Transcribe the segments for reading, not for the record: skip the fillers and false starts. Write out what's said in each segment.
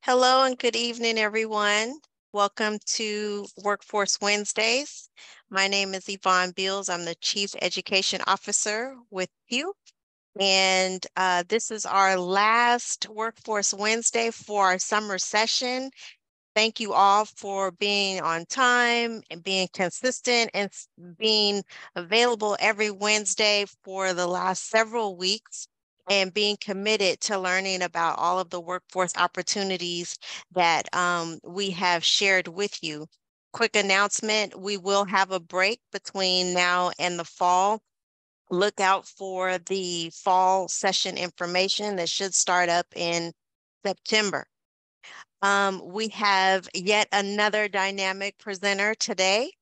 Hello and good evening, everyone. Welcome to Workforce Wednesdays. My name is Yvonne Beals. I'm the Chief Education Officer with you. And this is our last Workforce Wednesday for our summer session. Thank you all for being on time and being consistent and being available every Wednesday for the last several weeks and being committed to learning about all of the workforce opportunities that we have shared with you. Quick announcement, we will have a break between now and the fall. Look out for the fall session information that should start up in September. We have yet another dynamic presenter today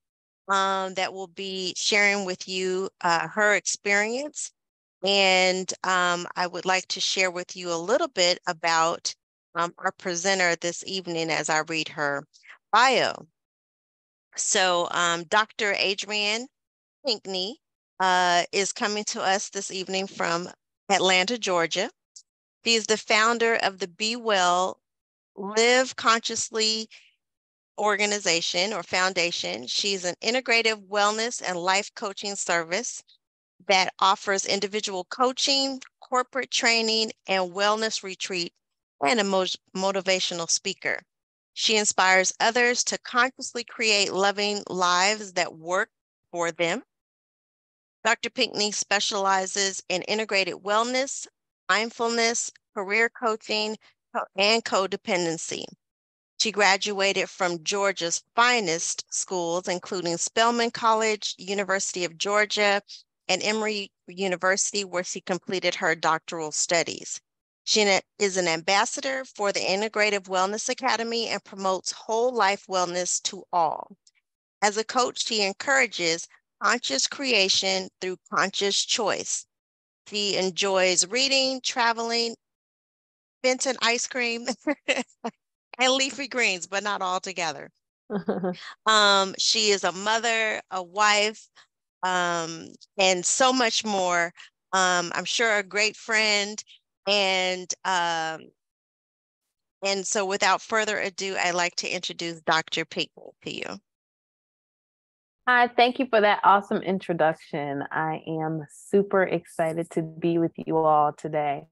that will be sharing with you her experience. And I would like to share with you a little bit about our presenter this evening as I read her bio. So Dr. Arianne Pinkney is coming to us this evening from Atlanta, Georgia. She is the founder of the Be Well Live Consciously organization or foundation. She's an integrative wellness and life coaching service that offers individual coaching, corporate training, and wellness retreat, and a motivational speaker. She inspires others to consciously create loving lives that work for them. Dr. Pinkney specializes in integrated wellness, mindfulness, career coaching, and codependency. She graduated from Georgia's finest schools, including Spelman College, University of Georgia, and Emory University, where she completed her doctoral studies. She is an ambassador for the Integrative Wellness Academy and promotes whole life wellness to all. As a coach, she encourages conscious creation through conscious choice. She enjoys reading, traveling, Benton ice cream, and leafy greens, but not all together. She is a mother, a wife, and so much more. I'm sure a great friend. And so without further ado, I'd like to introduce Dr. Pinkney to you. Hi, thank you for that awesome introduction. I am super excited to be with you all today.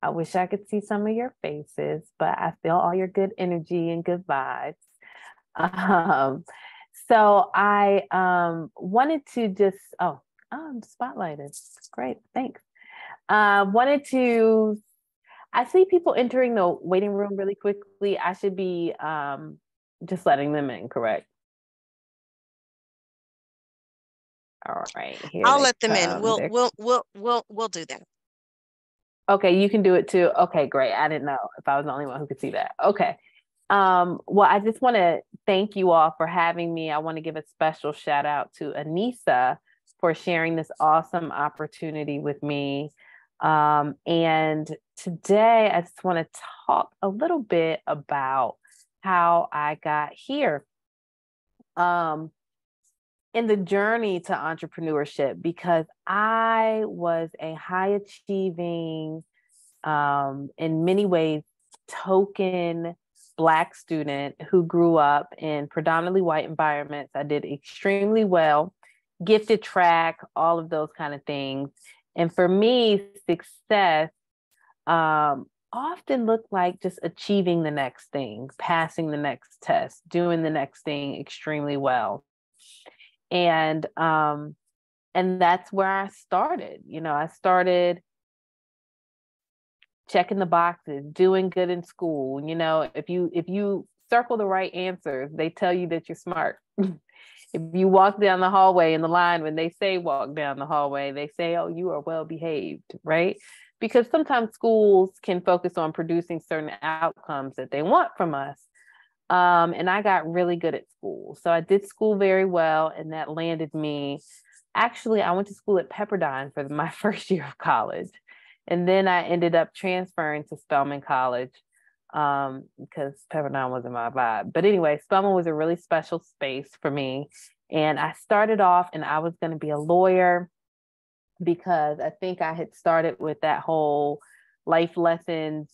I wish I could see some of your faces, but I feel all your good energy and good vibes. So I wanted to just, I'm spotlighted. Great, thanks. I see people entering the waiting room really quickly. I should be just letting them in, correct? All right, here I'll let them in. We'll do that. Okay, you can do it too. Okay, great. I didn't know if I was the only one who could see that. Okay. Well, I just want to thank you all for having me. I want to give a special shout out to Anissa for sharing this awesome opportunity with me. And today I just want to talk a little bit about how I got here. In the journey to entrepreneurship, because I was a high achieving, in many ways, token Black student who grew up in predominantly white environments. I did extremely well, gifted track, all of those kind of things. And for me, success often looked like just achieving the next thing, passing the next test, doing the next thing extremely well. And that's where I started. I started checking the boxes, doing good in school. If you circle the right answers, they tell you that you're smart. If you walk down the hallway in the line, when they say walk down the hallway, they say, oh, you are well behaved, right? Because sometimes schools can focus on producing certain outcomes that they want from us. And I got really good at school. So I did school very well, and that landed me. Actually, I went to school at Pepperdine for my first year of college. And then I ended up transferring to Spelman College because Pepperdine wasn't my vibe. But anyway, Spelman was a really special space for me. And I started off and I was going to be a lawyer because I think I had started with that whole life lessons,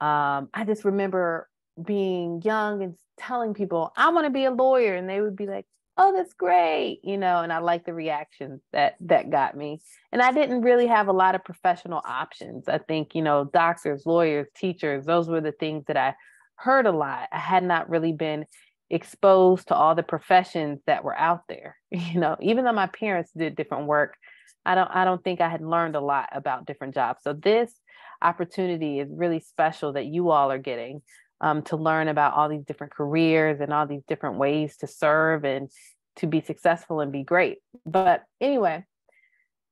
I just remember being young and telling people, I want to be a lawyer. And they would be like, oh, that's great. And I like the reactions that got me. And I didn't really have a lot of professional options. I think, doctors, lawyers, teachers, those were the things that I heard a lot. I had not really been exposed to all the professions that were out there. Even though my parents did different work, I don't think I had learned a lot about different jobs. So this opportunity is really special that you all are getting, to learn about all these different careers and all these different ways to serve and to be successful and be great. But anyway,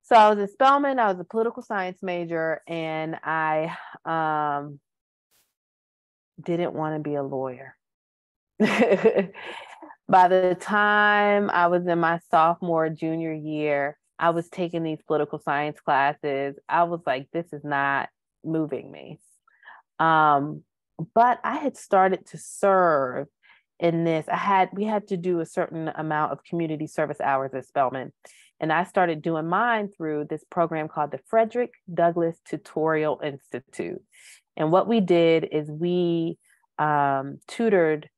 so I was at Spelman, I was a political science major, and I didn't want to be a lawyer. By the time I was in my sophomore, junior year, I was taking these political science classes. I was like, this is not moving me. But I had started to serve in this. We had to do a certain amount of community service hours at Spelman. And I started doing mine through this program called the Frederick Douglass Tutorial Institute. And what we did is we tutored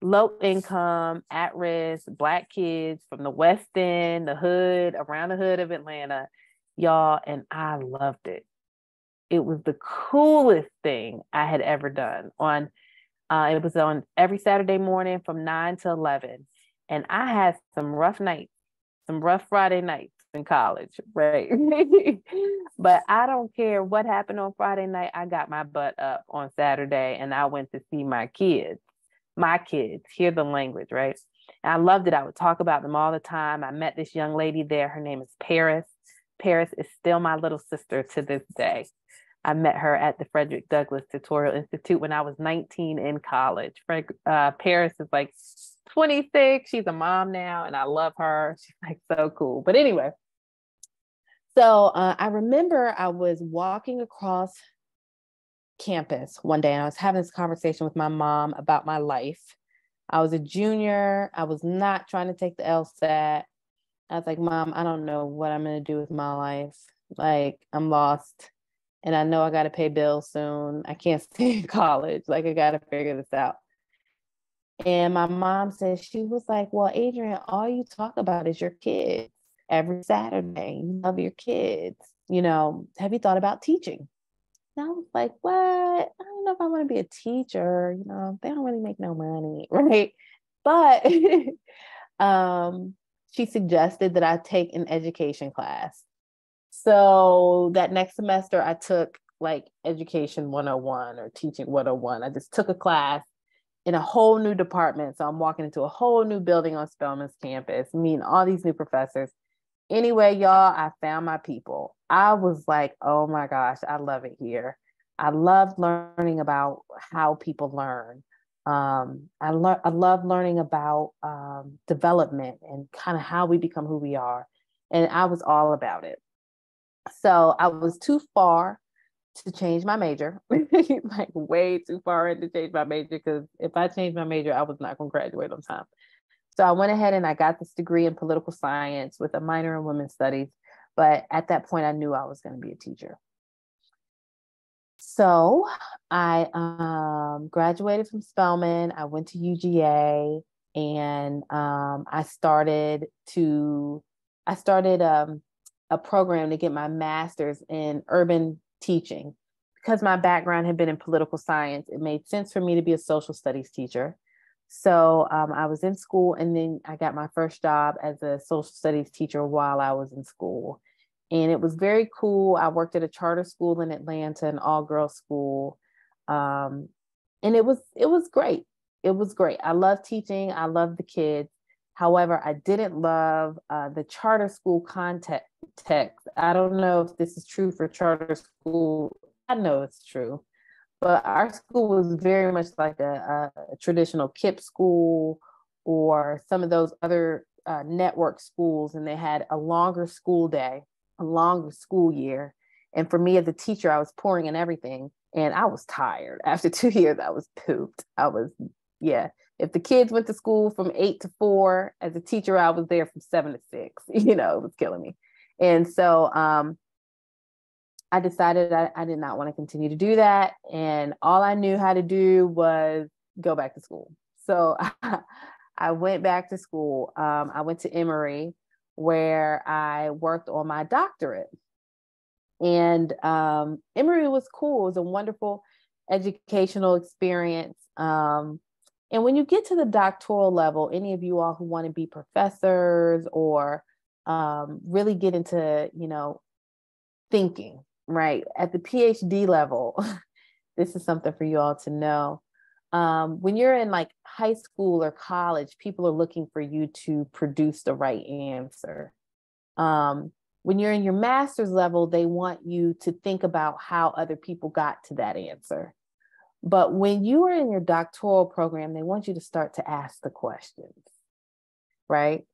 low income, at risk Black kids from the West End, the hood, around the hood of Atlanta, y'all. And I loved it. It was the coolest thing I had ever done. It was on every Saturday morning from 9 to 11. And I had some rough nights, some rough Friday nights in college, right? But I don't care what happened on Friday night. I got my butt up on Saturday and I went to see my kids, hear the language, right? And I loved it. I would talk about them all the time. I met this young lady there. Her name is Paris. Paris is still my little sister to this day. I met her at the Frederick Douglass Tutorial Institute when I was 19 in college. Paris is like 26. She's a mom now, and I love her. She's like so cool. But anyway, so I remember I was walking across campus one day and I was having this conversation with my mom about my life. I was a junior. I was not trying to take the LSAT. I was like, Mom, I don't know what I'm going to do with my life. Like, I'm lost. And I know I got to pay bills soon. I can't stay in college. Like, I got to figure this out. And my mom said, she was like, well, Adrian, all you talk about is your kids every Saturday. You love your kids. Have you thought about teaching? And I was like, what? I don't know if I want to be a teacher. They don't really make no money, right? But she suggested that I take an education class. So that next semester I took like Education 101 or Teaching 101. I just took a class in a whole new department. So I'm walking into a whole new building on Spelman's campus, meeting all these new professors. Anyway, y'all, I found my people. I was like, oh my gosh, I love it here. I love learning about how people learn. I love learning about development and kind of how we become who we are. And I was all about it. So I was too far to change my major, like way too far in to change my major, because if I changed my major, I was not going to graduate on time. So I went ahead and I got this degree in political science with a minor in women's studies. But at that point, I knew I was going to be a teacher. So I graduated from Spelman. I went to UGA and I started a program to get my master's in urban teaching. Because my background had been in political science, it made sense for me to be a social studies teacher. So I was in school, and then I got my first job as a social studies teacher while I was in school. And it was very cool. I worked at a charter school in Atlanta, an all-girls school. And it was great. It was great. I love teaching. I love the kids. However, I didn't love the charter school context. I don't know if this is true for charter school. I know it's true. But our school was very much like a traditional KIPP school or some of those other network schools. And they had a longer school day, a longer school year. And for me as a teacher, I was pouring in everything. And I was tired. After 2 years, I was pooped. If the kids went to school from 8 to 4, as a teacher, I was there from 7 to 6. It was killing me. And so I decided I did not want to continue to do that. And all I knew how to do was go back to school. So I went back to school. I went to Emory, where I worked on my doctorate. And Emory was cool. It was a wonderful educational experience. And when you get to the doctoral level, any of you all who want to be professors or really get into, thinking, right? At the PhD level, this is something for you all to know. When you're in like high school or college, people are looking for you to produce the right answer. When you're in your master's level, they want you to think about how other people got to that answer. But when you are in your doctoral program, they want you to start to ask the questions, right?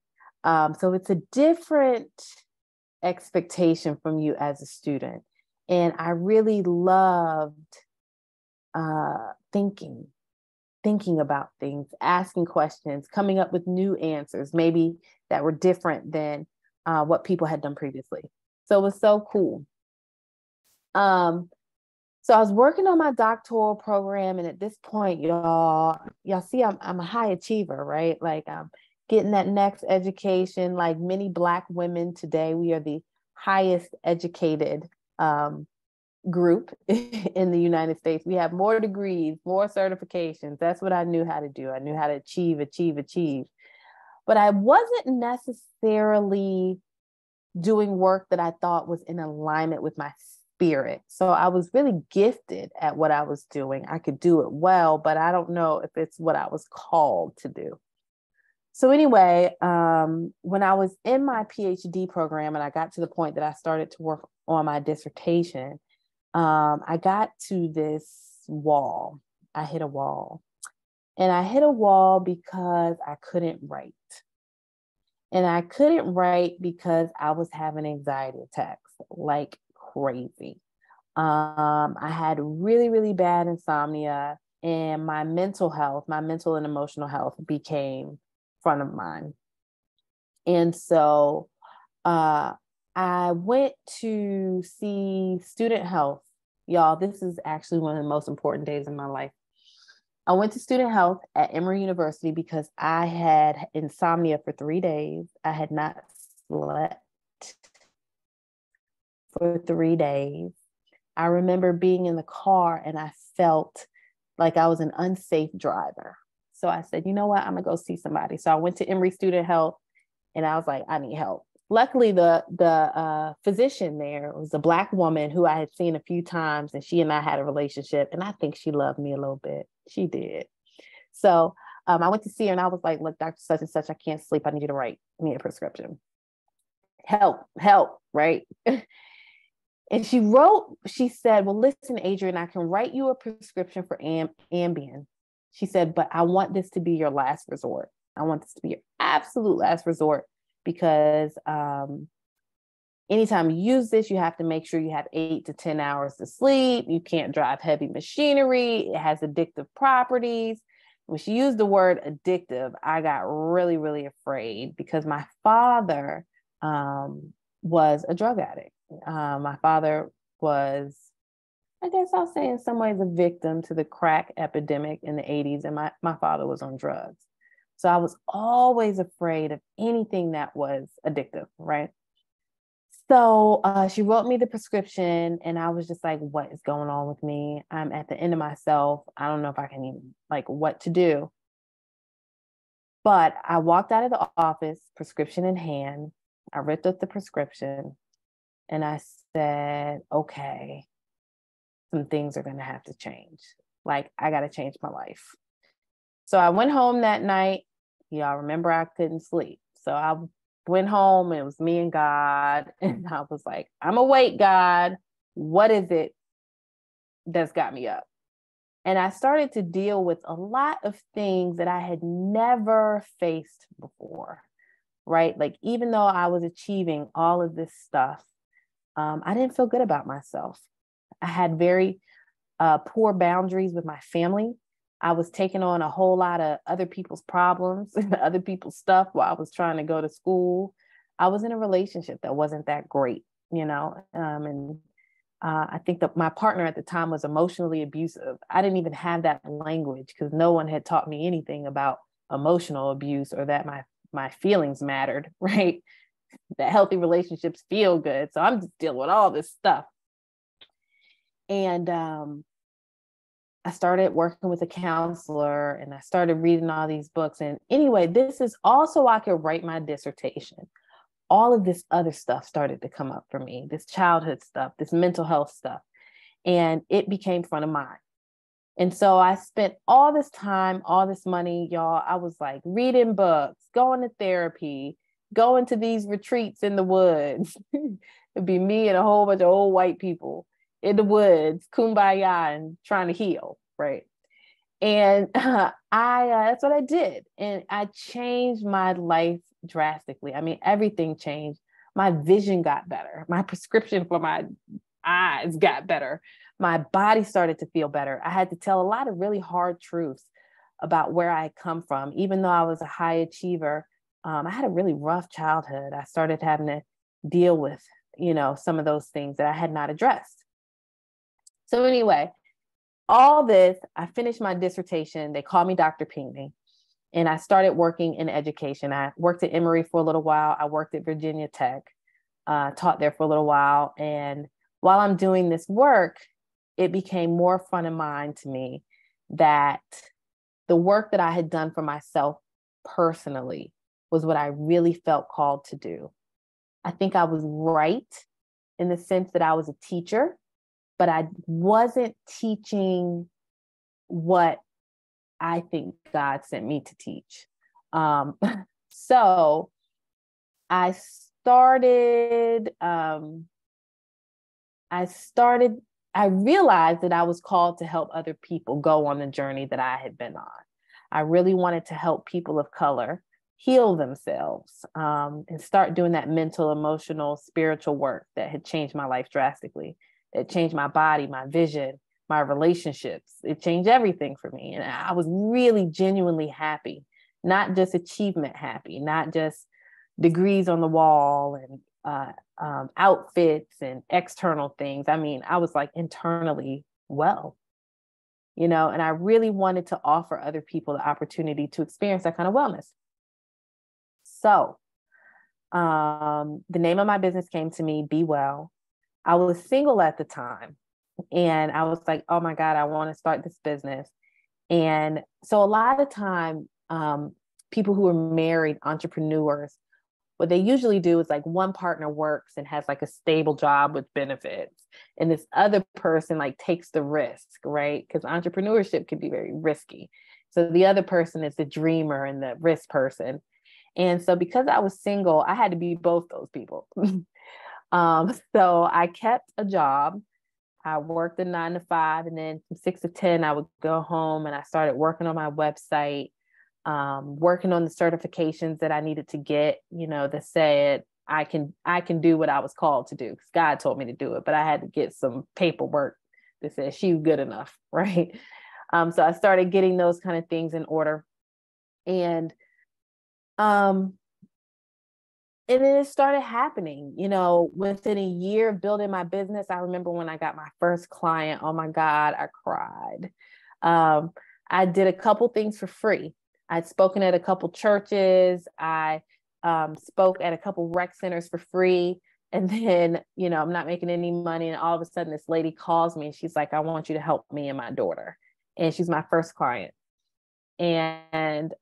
So it's a different expectation from you as a student. And I really loved thinking about things, asking questions, coming up with new answers, maybe that were different than what people had done previously. So it was so cool. So I was working on my doctoral program, and at this point, y'all see, I'm a high achiever, right? Like I'm getting that next education. Like many Black women today, we are the highest educated group in the United States. We have more degrees, more certifications. That's what I knew how to do. I knew how to achieve. But I wasn't necessarily doing work that I thought was in alignment with my spirit. So I was really gifted at what I was doing. I could do it well, but I don't know if it's what I was called to do. So anyway, when I was in my PhD program and I got to the point that I started to work on my dissertation, I got to this wall. I hit a wall. And I hit a wall because I couldn't write. And I couldn't write because I was having anxiety attacks like crazy. I had really, really bad insomnia, and my mental and emotional health became front of mind. And so I went to see student health. Y'all, this is actually one of the most important days in my life. I went to student health at Emory University because I had insomnia for 3 days. I had not slept for 3 days. I remember being in the car and I felt like I was an unsafe driver. So I said, you know what? I'm gonna go see somebody. So I went to Emory Student Health and I was like, I need help. Luckily, the physician there was a Black woman who I had seen a few times, and she and I had a relationship, and I think she loved me a little bit. She did. So I went to see her, and I was like, look, Dr. Such and Such, I can't sleep. I need you to write me a prescription. Help, right? And she said, well, listen, Adrian, I can write you a prescription for Ambien. She said, but I want this to be your last resort. I want this to be your absolute last resort, because anytime you use this, you have to make sure you have 8 to 10 hours to sleep. You can't drive heavy machinery. It has addictive properties. When she used the word addictive, I got really, really afraid, because my father was a drug addict. My father was, I guess I'll say in some ways, a victim to the crack epidemic in the 80s. And my father was on drugs. So I was always afraid of anything that was addictive, right? So she wrote me the prescription, and I was just like, what is going on with me? I'm at the end of myself. I don't know if I can even, like, what to do. But I walked out of the office, prescription in hand. I ripped up the prescription and I said, okay, some things are going to have to change. Like, I got to change my life. So I went home that night. Y'all remember I couldn't sleep. So I went home, and it was me and God. And I was like, I'm awake, God. What is it that's got me up? And I started to deal with a lot of things that I had never faced before, right? Like, even though I was achieving all of this stuff, I didn't feel good about myself. I had very poor boundaries with my family. I was taking on a whole lot of other people's problems and other people's stuff while I was trying to go to school. I was in a relationship that wasn't that great, and I think that my partner at the time was emotionally abusive. I didn't even have that language because no one had taught me anything about emotional abuse or that my feelings mattered, right? That healthy relationships feel good. So I'm just dealing with all this stuff. And I started working with a counselor and I started reading all these books. And anyway, this is also I could write my dissertation. All of this other stuff started to come up for me, this childhood stuff, this mental health stuff, and it became front of mind. And so I spent all this time, all this money, y'all. I was like reading books, going to therapy, going to these retreats in the woods. It'd be me and a whole bunch of old white people in the woods, kumbaya, and trying to heal, right? And that's what I did. And I changed my life drastically. I mean, everything changed. My vision got better. My prescription for my eyes got better. My body started to feel better. I had to tell a lot of really hard truths about where I had come from. Even though I was a high achiever, I had a really rough childhood. I started having to deal with, some of those things that I had not addressed. So anyway, all this, I finished my dissertation. They called me Dr. Pinkney, and I started working in education. I worked at Emory for a little while. I worked at Virginia Tech, taught there for a little while. And while I'm doing this work, it became more front of mind to me that the work that I had done for myself personally was what I really felt called to do. I think I was right in the sense that I was a teacher, but I wasn't teaching what I think God sent me to teach. So I realized that I was called to help other people go on the journey that I had been on. I really wanted to help people of color heal themselves and start doing that mental, emotional, spiritual work that had changed my life drastically. It changed my body, my vision, my relationships. It changed everything for me. And I was really genuinely happy, not just achievement happy, not just degrees on the wall and outfits and external things. I mean, I was like internally well, and I really wanted to offer other people the opportunity to experience that kind of wellness. So the name of my business came to me, Be Well. I was single at the time. And I was like, oh my God, I want to start this business. And so a lot of time, people who are married, entrepreneurs, what they usually do is like one partner works and has like a stable job with benefits. And this other person like takes the risk, right? Because entrepreneurship can be very risky. So the other person is the dreamer and the risk person. And so because I was single, I had to be both those people. So I kept a job. I worked a 9 to 5, and then from 6 to 10, I would go home and I started working on my website, working on the certifications that I needed to get, that said I can do what I was called to do because God told me to do it, but I had to get some paperwork that said she's good enough, right? So I started getting those kind of things in order, and then it started happening, within a year of building my business. I remember when I got my first client, oh my God, I cried. I did a couple things for free. I'd spoken at a couple churches. I spoke at a couple rec centers for free. And then, I'm not making any money. And all of a sudden this lady calls me and she's like, I want you to help me and my daughter. And she's my first client. And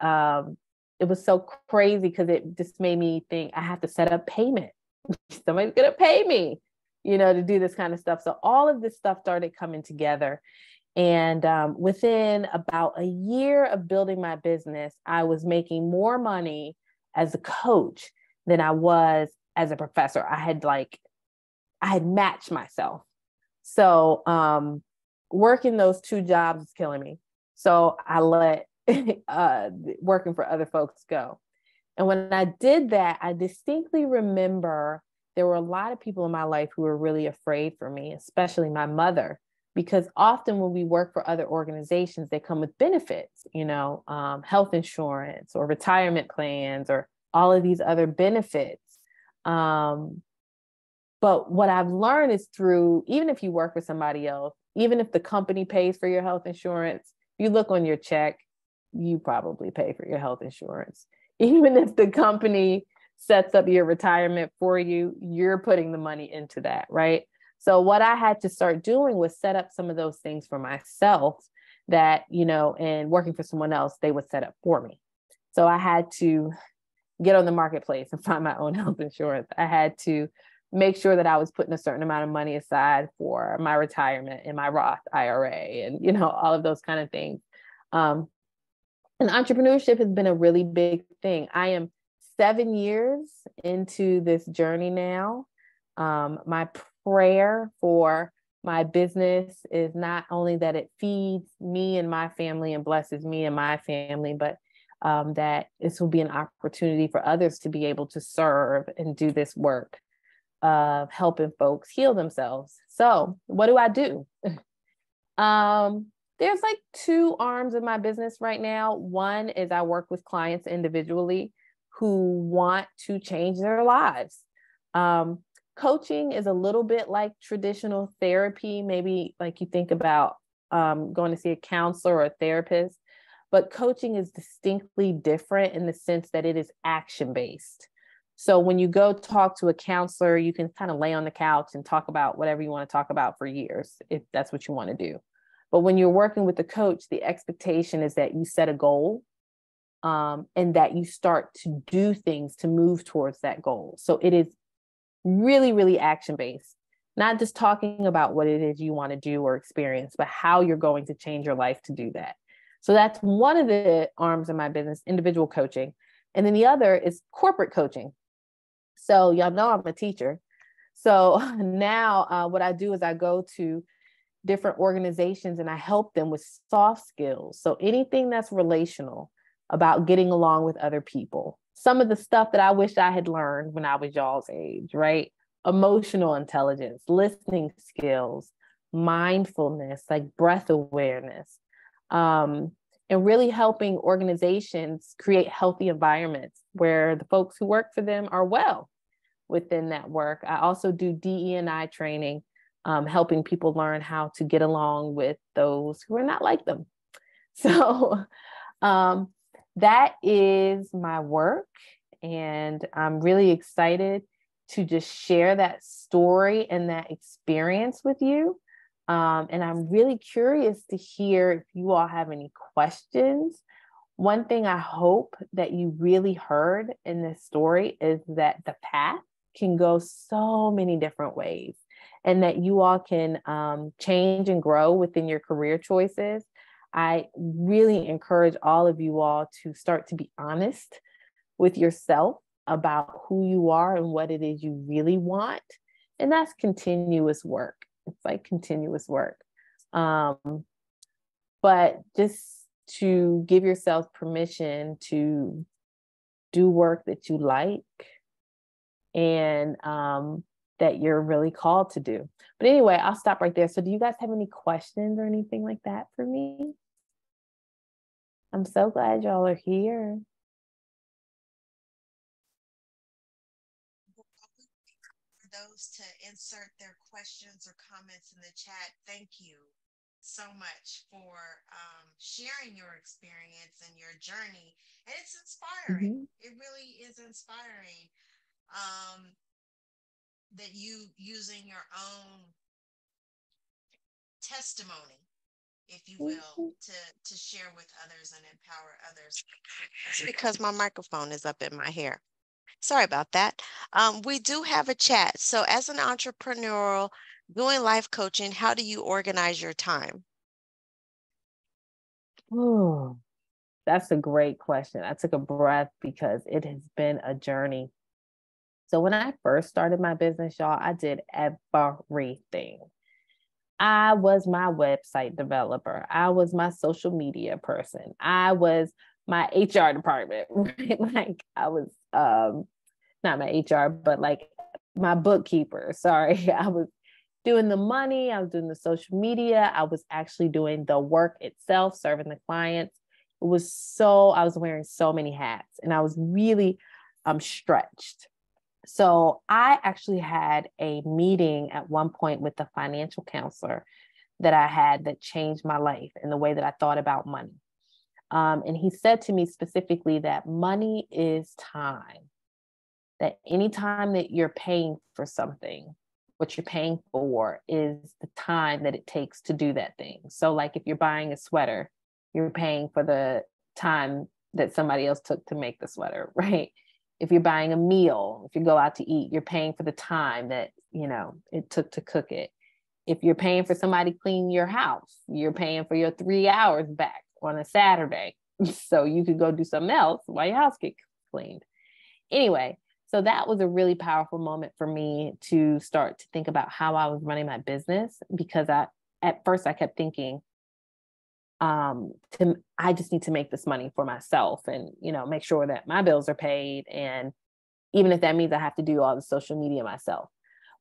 it was so crazy because it just made me think I have to set up payment. Somebody's going to pay me, to do this kind of stuff. So all of this stuff started coming together. And within about a year of building my business, I was making more money as a coach than I was as a professor. I had matched myself. So working those two jobs is killing me. So I let working for other folks go. And when I did that, I distinctly remember there were a lot of people in my life who were really afraid for me, especially my mother, because often when we work for other organizations, they come with benefits, health insurance or retirement plans or all of these other benefits. But what I've learned is through, even if you work with somebody else, even if the company pays for your health insurance, you look on your check, you probably pay for your health insurance. Even if the company sets up your retirement for you, you're putting the money into that, right? So what I had to start doing was set up some of those things for myself that, and working for someone else, they would set up for me. So I had to get on the marketplace and find my own health insurance. I had to make sure that I was putting a certain amount of money aside for my retirement in my Roth IRA and, all of those kind of things. And entrepreneurship has been a really big thing. I am 7 years into this journey now. My prayer for my business is not only that it feeds me and my family and blesses me and my family, but that this will be an opportunity for others to be able to serve and do this work of helping folks heal themselves. So what do? There's like 2 arms of my business right now. One is I work with clients individually who want to change their lives. Coaching is a little bit like traditional therapy, maybe like you think about going to see a counselor or a therapist, but coaching is distinctly different in the sense that it is action-based. So when you go talk to a counselor, you can kind of lay on the couch and talk about whatever you want to talk about for years, if that's what you want to do. But when you're working with a coach, the expectation is that you set a goal and that you start to do things to move towards that goal. So it is really, really action-based, not just talking about what it is you want to do or experience, but how you're going to change your life to do that. So that's one of the arms of my business, individual coaching. And then the other is corporate coaching. So y'all know I'm a teacher. So now what I do is I go to different organizations and I help them with soft skills. So anything that's relational about getting along with other people. Some of the stuff that I wish I had learned when I was y'all's age, right? Emotional intelligence, listening skills, mindfulness, like breath awareness, and really helping organizations create healthy environments where the folks who work for them are well within that work. I also do DE&I training, helping people learn how to get along with those who are not like them. So that is my work. And I'm really excited to just share that story and that experience with you. And I'm really curious to hear if you all have any questions. One thing I hope that you really heard in this story is that the path can go so many different ways and that you all can change and grow within your career choices. I really encourage all of you all to start to be honest with yourself about who you are and what it is you really want. And that's continuous work. It's like continuous work. But just to give yourself permission to do work that you like and that you're really called to do. But anyway, I'll stop right there. So do you guys have any questions or anything like that for me? I'm so glad y'all are here. Those to insert their questions or comments in the chat. Thank you so much for sharing your experience and your journey. And it's inspiring. It really is inspiring that you using your own testimony, if you will, to share with others and empower others. It's because my microphone is up in my hair. Sorry about that. We do have a chat. So as an entrepreneur doing life coaching, how do you organize your time? Oh, that's a great question. I took a breath because it has been a journey. So when I first started my business, y'all, I did everything. I was my website developer. I was my social media person. I was my HR department, right? Like I was not my HR, but like my bookkeeper. Sorry. I was doing the money. I was doing the social media. I was actually doing the work itself, serving the clients. I was wearing so many hats and I was really stretched. So I actually had a meeting at one point with the financial counselor that I had that changed my life and the way that I thought about money. And he said to me specifically that money is time, that anytime that you're paying for something, what you're paying for is the time that it takes to do that thing. So like if you're buying a sweater, you're paying for the time that somebody else took to make the sweater, right? If you're buying a meal, if you go out to eat, you're paying for the time that, it took to cook it. If you're paying for somebody clean your house, you're paying for your 3 hours back on a Saturday. So you could go do something else while your house gets cleaned. Anyway, so that was a really powerful moment for me to start to think about how I was running my business, because at first I kept thinking, I just need to make this money for myself and, make sure that my bills are paid. And even if that means I have to do all the social media myself.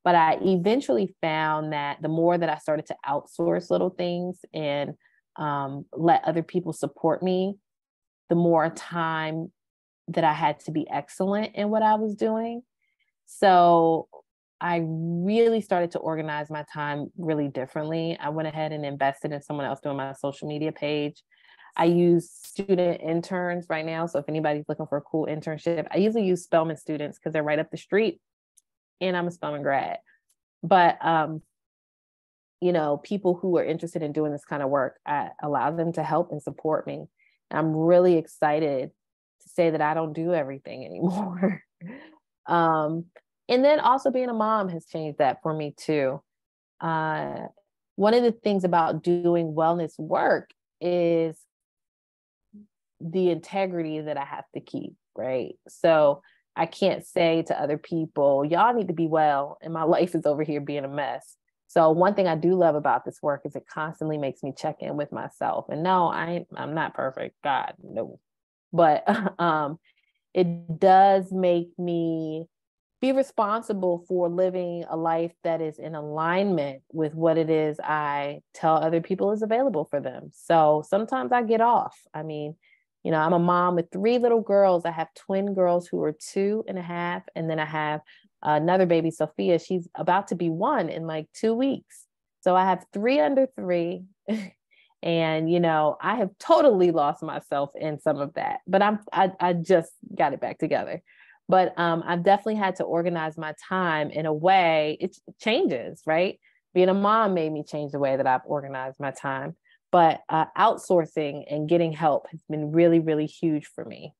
But I eventually found that the more that I started to outsource little things and let other people support me, the more time that I had to be excellent in what I was doing. So I really started to organize my time really differently. I went ahead and invested in someone else doing my social media page. I use student interns right now. So if anybody's looking for a cool internship, I usually use Spelman students because they're right up the street and I'm a Spelman grad. But, people who are interested in doing this kind of work, I allow them to help and support me. I'm really excited to say that I don't do everything anymore. And then also being a mom has changed that for me too. One of the things about doing wellness work is the integrity that I have to keep, right? So I can't say to other people, y'all need to be well, and my life is over here being a mess. So one thing I do love about this work is it constantly makes me check in with myself. And no, I'm not perfect. God, no. But it does make me be responsible for living a life that is in alignment with what it is I tell other people is available for them. So sometimes I get off. I mean, I'm a mom with 3 little girls. I have twin girls who are 2.5. And then I have another baby, Sophia. She's about to be 1 in like 2 weeks. So I have 3 under 3. And, I have totally lost myself in some of that, but I just got it back together. But I've definitely had to organize my time in a way. It changes, right? Being a mom made me change the way that I've organized my time. But outsourcing and getting help has been really, really huge for me,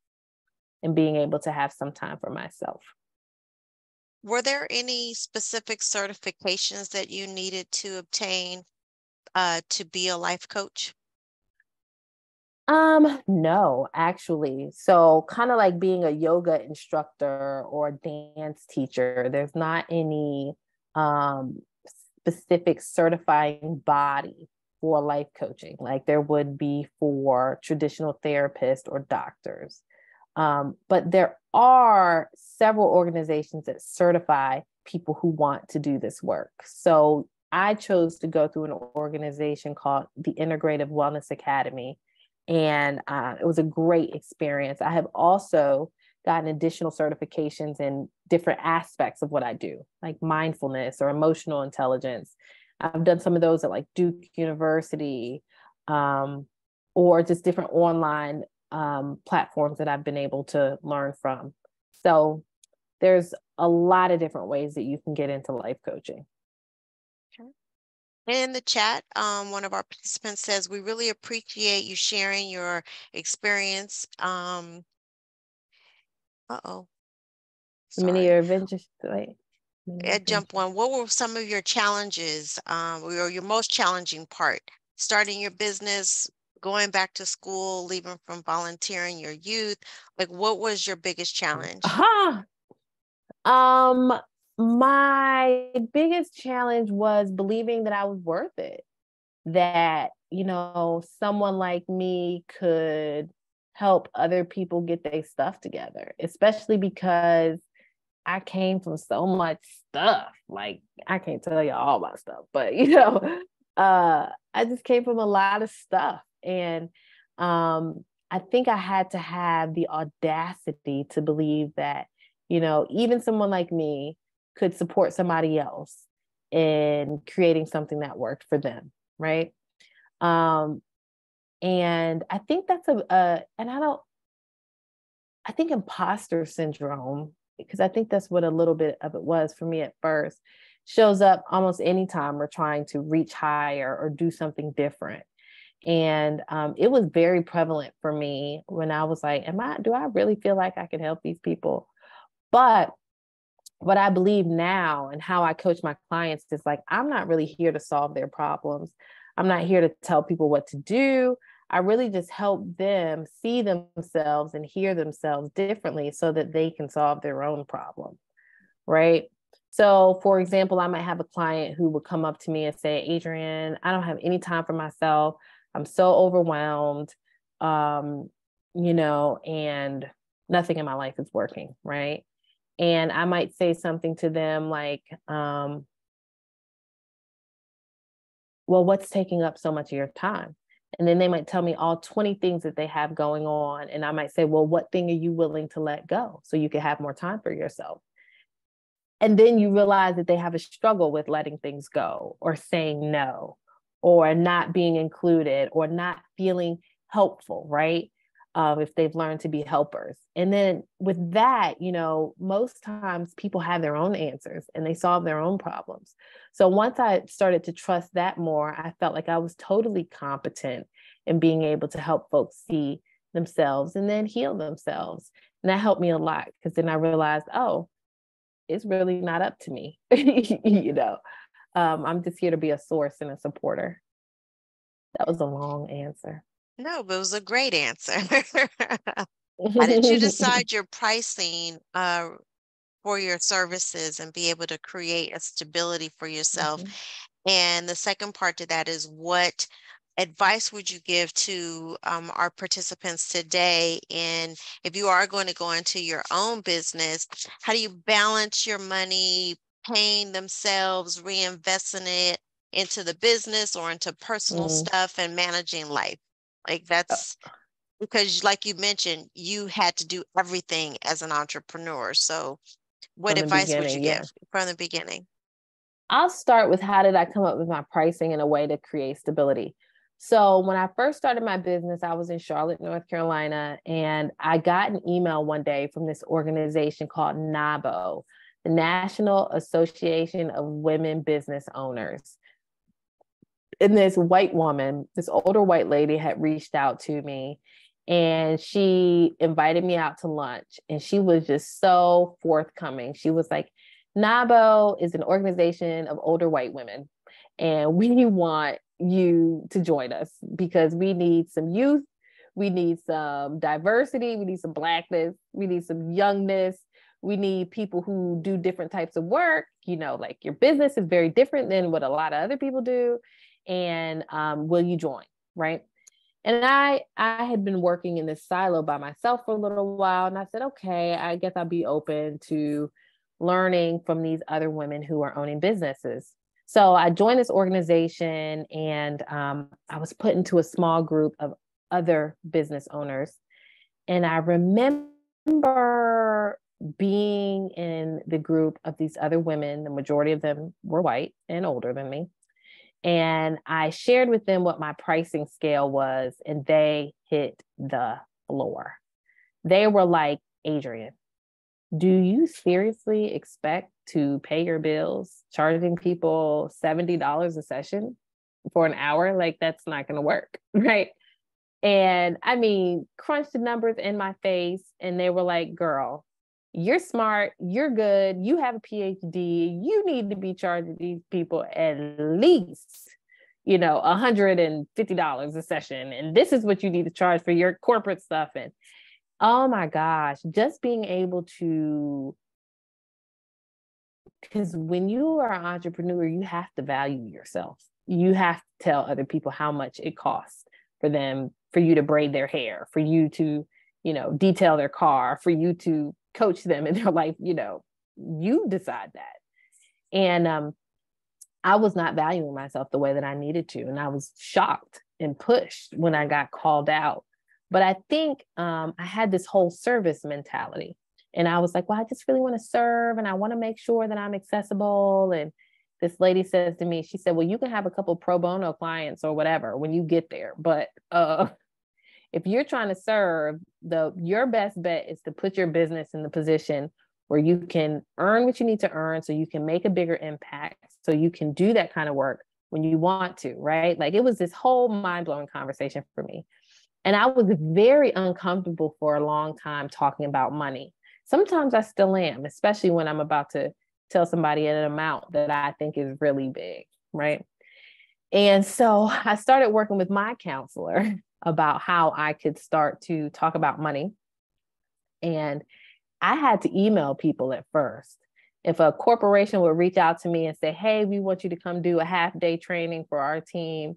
and being able to have some time for myself. Were there any specific certifications that you needed to obtain to be a life coach? No, actually. So kind of like being a yoga instructor or a dance teacher, there's not any specific certifying body for life coaching like there would be for traditional therapists or doctors. But there are several organizations that certify people who want to do this work. So I chose to go through an organization called the Integrative Wellness Academy. And it was a great experience. I have also gotten additional certifications in different aspects of what I do, like mindfulness or emotional intelligence. I've done some of those at like Duke University, or just different online platforms that I've been able to learn from. So there's a lot of different ways that you can get into life coaching. In the chat, one of our participants says, we really appreciate you sharing your experience. Many adventures. Jump one. What were some of your challenges, or your most challenging part? Starting your business, going back to school, leaving from volunteering your youth. Like, what was your biggest challenge? My biggest challenge was believing that I was worth it, that, someone like me could help other people get their stuff together, especially because I came from so much stuff. Like, I can't tell you all my stuff, but, I just came from a lot of stuff. And I think I had to have the audacity to believe that, Even someone like me could support somebody else in creating something that worked for them, right? And I think that's I think imposter syndrome, because I think that's what a little bit of it was for me at first, shows up almost anytime we're trying to reach higher or do something different. And it was very prevalent for me when I was like, do I really feel like I can help these people? But what I believe now and how I coach my clients is like, I'm not really here to solve their problems. I'm not here to tell people what to do. I really just help them see themselves and hear themselves differently so that they can solve their own problem, right? So, for example, I might have a client who would come up to me and say, Adrianne, I don't have any time for myself. I'm so overwhelmed, and nothing in my life is working, right? And I might say something to them like, well, what's taking up so much of your time? And then they might tell me all 20 things that they have going on. And I might say, well, what thing are you willing to let go so you can have more time for yourself? And then you realize that they have a struggle with letting things go or saying no or not being included or not feeling helpful, right? If they've learned to be helpers. And then with that, most times people have their own answers and they solve their own problems. So once I started to trust that more, I felt like I was totally competent in being able to help folks see themselves and then heal themselves. And that helped me a lot because then I realized, oh, it's really not up to me. I'm just here to be a source and a supporter. That was a long answer. No, but it was a great answer. How did you decide your pricing for your services and be able to create a stability for yourself? And the second part to that is, what advice would you give to our participants today? And if you are going to go into your own business, how do you balance your money, paying themselves, reinvesting it into the business or into personal stuff, and managing life? Like, that's because, like you mentioned, you had to do everything as an entrepreneur. So what From the advice would you beginning, yeah. give from the beginning? I'll start with, how did I come up with my pricing in a way to create stability? So when I first started my business, I was in Charlotte, North Carolina, and I got an email one day from this organization called NABO, the National Association of Women Business Owners. And this white woman, this older white lady, had reached out to me, and she invited me out to lunch, and she was just so forthcoming. She was like, NABO is an organization of older white women, and we want you to join us because we need some youth, we need some diversity, we need some Blackness, we need some youngness, we need people who do different types of work. Like, your business is very different than what a lot of other people do. And will you join? Right. And I had been working in this silo by myself for a little while. And I said, okay, I guess I'll be open to learning from these other women who are owning businesses. So I joined this organization, and I was put into a small group of other business owners. And I remember being in the group of these other women. The majority of them were white and older than me. And I shared with them what my pricing scale was, and they hit the floor. They were like, Adrianne, do you seriously expect to pay your bills charging people $70 a session for an hour? Like, that's not going to work, right? And I mean, crunched the numbers in my face, and they were like, girl, you're smart, you're good, you have a PhD, you need to be charging these people at least, $150 a session. And this is what you need to charge for your corporate stuff. And oh my gosh, just being able to, because when you are an entrepreneur, you have to value yourself. You have to tell other people how much it costs for you to braid their hair, for you to, detail their car, for you to coach them in their life. You decide that. And I was not valuing myself the way that I needed to. And I was shocked and pushed when I got called out. But I think I had this whole service mentality. And I was like, well, I just really want to serve and I want to make sure that I'm accessible. And this lady says to me, she said, well, you can have a couple pro bono clients or whatever when you get there. But if you're trying to serve, your best bet is to put your business in the position where you can earn what you need to earn so you can make a bigger impact, so you can do that kind of work when you want to, right? Like it was this whole mind-blowing conversation for me. And I was very uncomfortable for a long time talking about money. Sometimes I still am, especially when I'm about to tell somebody an amount that I think is really big, right? And so I started working with my counselor about how I could start to talk about money. And I had to email people at first. If a corporation would reach out to me and say, hey, we want you to come do a half-day training for our team,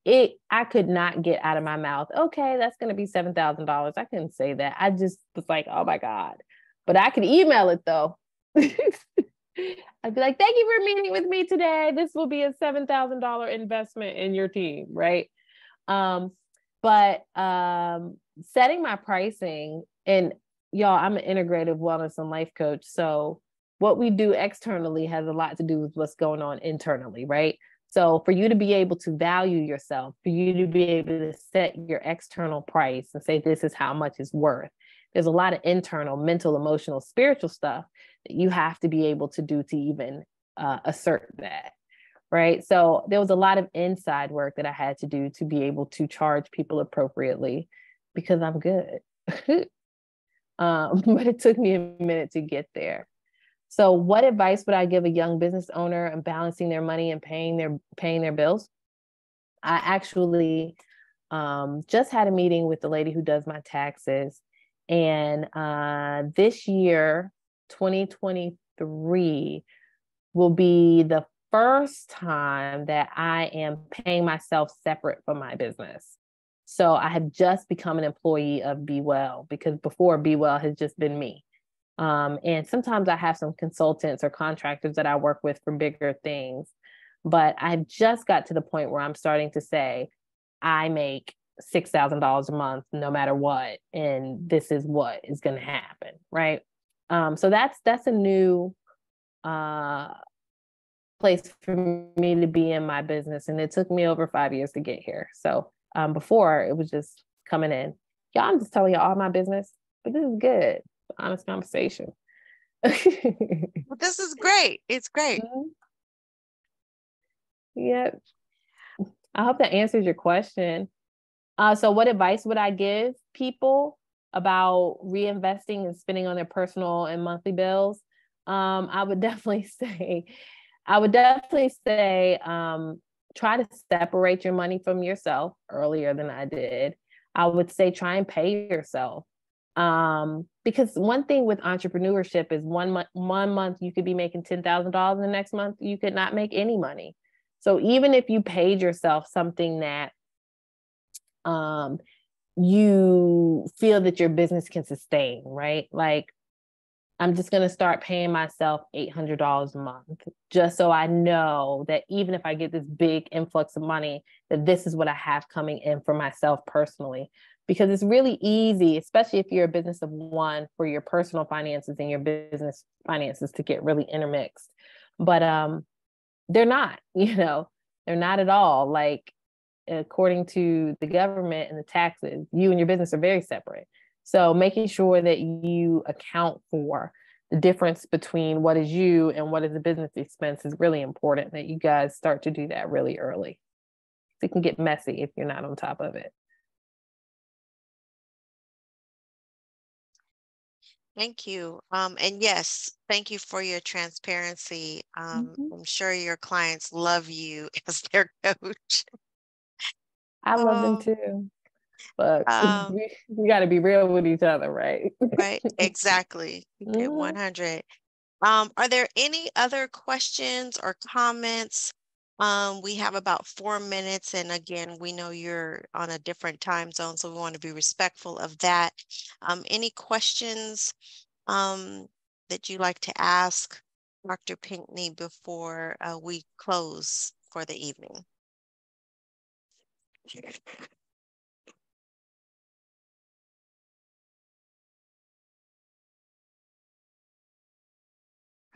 I could not get out of my mouth, okay, that's going to be $7,000. I couldn't say that. I just was like, oh my God. But I could email it though. I'd be like, thank you for meeting with me today. This will be a $7,000 investment in your team, right? But setting my pricing, and y'all, I'm an integrative wellness and life coach. So what we do externally has a lot to do with what's going on internally, right? So for you to be able to value yourself, for you to be able to set your external price and say, this is how much it's worth, there's a lot of internal, mental, emotional, spiritual stuff that you have to be able to do to even assert that, right? So there was a lot of inside work that I had to do to be able to charge people appropriately because I'm good. But it took me a minute to get there. So what advice would I give a young business owner in balancing their money and paying their bills? I actually just had a meeting with the lady who does my taxes. And this year, 2023, will be the first time that I am paying myself separate from my business. So I have just become an employee of Be Well, because before Be Well has just been me. And sometimes I have some consultants or contractors that I work with for bigger things. But I've just got to the point where I'm starting to say, I make $6,000 a month no matter what. And this is what is going to happen. Right. So that's a new place for me to be in my business. And it took me over 5 years to get here. So before it was just coming in. Y'all, I'm just telling you all my business, but this is good. Honest conversation. Well, this is great. It's great. Yeah. I hope that answers your question. So what advice would I give people about reinvesting and spending on their personal and monthly bills? I would definitely say, try to separate your money from yourself earlier than I did. I would say try and pay yourself. Because one thing with entrepreneurship is one month you could be making $10,000, and the next month you could not make any money. So even if you paid yourself something that you feel that your business can sustain, right? Like, I'm just going to start paying myself $800 a month, just so I know that even if I get this big influx of money, that this is what I have coming in for myself personally. Because it's really easy, especially if you're a business of one, for your personal finances and your business finances to get really intermixed. But they're not, they're not at all. Like, according to the government and the taxes, you and your business are very separate. So making sure that you account for the difference between what is you and what is a business expense is really important, that you guys start to do that really early. It can get messy if you're not on top of it. Thank you. And yes, thank you for your transparency. I'm sure your clients love you as their coach. I love them too. But we got to be real with each other, right? Right, exactly. Okay, 100. Are there any other questions or comments? We have about 4 minutes, and again, we know you're on a different time zone, so we want to be respectful of that. Any questions that you'd like to ask Dr. Pinkney before we close for the evening?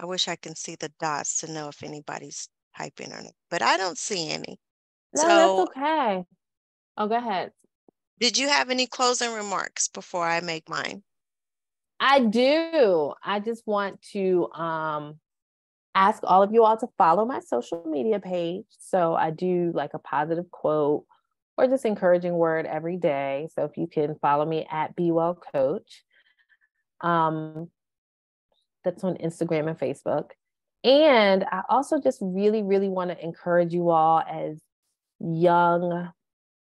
I wish I can see the dots to know if anybody's typing or not, but I don't see any. No, that's So okay. Oh, go ahead. did you have any closing remarks before I make mine? I do. I just want to ask all of you all to follow my social media page. So I do like a positive quote or just encouraging word every day. So if you can follow me at Be Well Coach, that's on Instagram and Facebook. And I also just really, really want to encourage you all as young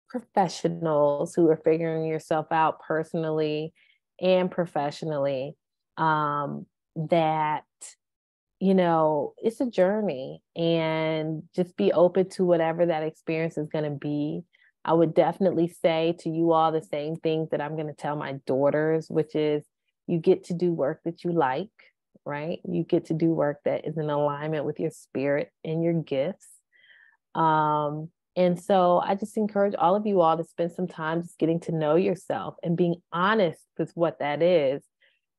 professionals who are figuring yourself out personally and professionally, that it's a journey, and just be open to whatever that experience is going to be. I would definitely say to you all the same things that I'm going to tell my daughters, which is you get to do work that you like, right? You get to do work that is in alignment with your spirit and your gifts. And so I just encourage all of you all to spend some time just getting to know yourself and being honest with what that is,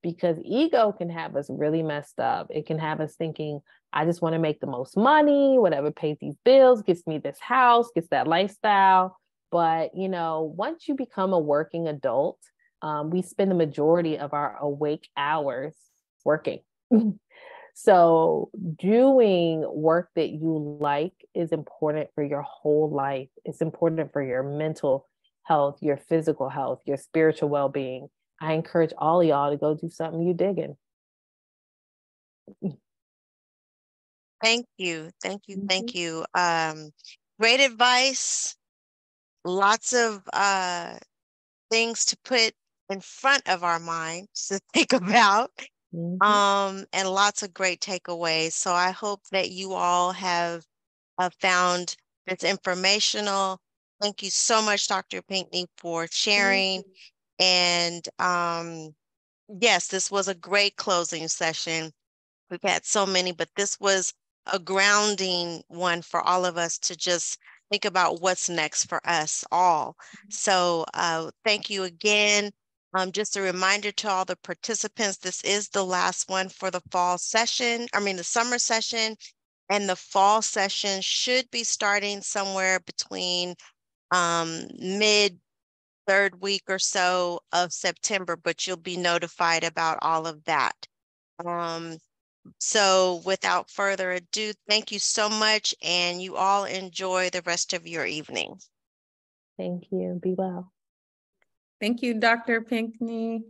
because ego can have us really messed up. It can have us thinking, I just want to make the most money, whatever pays these bills, gets me this house, gets that lifestyle. But, once you become a working adult, we spend the majority of our awake hours working. So doing work that you like is important for your whole life. It's important for your mental health, your physical health, your spiritual well-being. I encourage all of y'all to go do something you digging. Thank you. Thank you. Thank you. Great advice. Lots of things to put in front of our minds to think about. And lots of great takeaways. So I hope that you all have found this informational. Thank you so much, Dr. Pinkney, for sharing. And yes, this was a great closing session. We've had so many, but this was a grounding one for all of us to just think about what's next for us all. So thank you again. Just a reminder to all the participants, this is the last one for the the summer session, and the fall session should be starting somewhere between mid third week or so of September, but you'll be notified about all of that. So without further ado, thank you so much, and you all enjoy the rest of your evening. Thank you. Be well. Thank you, Dr. Pinkney.